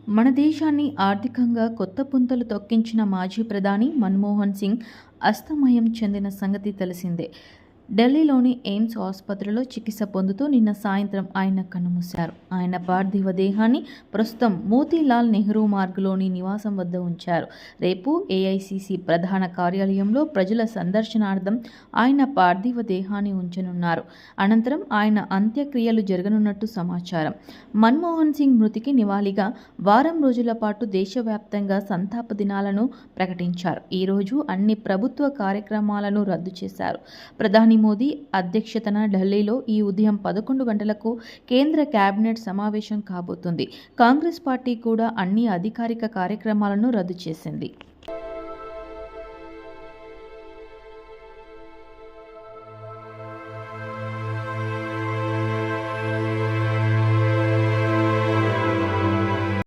మన దేశాన్ని ఆర్థికంగా కొత్త పుంతలు తొక్కించిన మాజీ ప్రధాని మన్మోహన్ సింగ్ అస్తమయం చెందిన సంగతి తెలిసిందే. ఢిల్లీలోని ఎయిమ్స్ ఆసుపత్రిలో చికిత్స పొందుతూ నిన్న సాయంత్రం ఆయన కన్నుమూశారు. ఆయన పార్థివ దేహాన్ని ప్రస్తుతం మోతీలాల్ నెహ్రూ మార్గ్లోని నివాసం వద్ద ఉంచారు. రేపు ఏఐసీసీ ప్రధాన కార్యాలయంలో ప్రజల సందర్శనార్థం ఆయన పార్థివ దేహాన్ని ఉంచనున్నారు. అనంతరం ఆయన అంత్యక్రియలు జరగనున్నట్టు సమాచారం. మన్మోహన్ సింగ్ మృతికి నివాళిగా వారం రోజుల పాటు దేశవ్యాప్తంగా సంతాప దినాలను ప్రకటించారు. ఈరోజు అన్ని ప్రభుత్వ కార్యక్రమాలను రద్దు చేశారు. ప్రధాని మోదీ అధ్యక్షతన ఢిల్లీలో ఈ ఉదయం 11 గంటలకు కేంద్ర కేబినెట్ సమావేశం కాబోతుంది. కాంగ్రెస్ పార్టీ కూడా అన్ని అధికారిక కార్యక్రమాలను రద్దు చేసింది.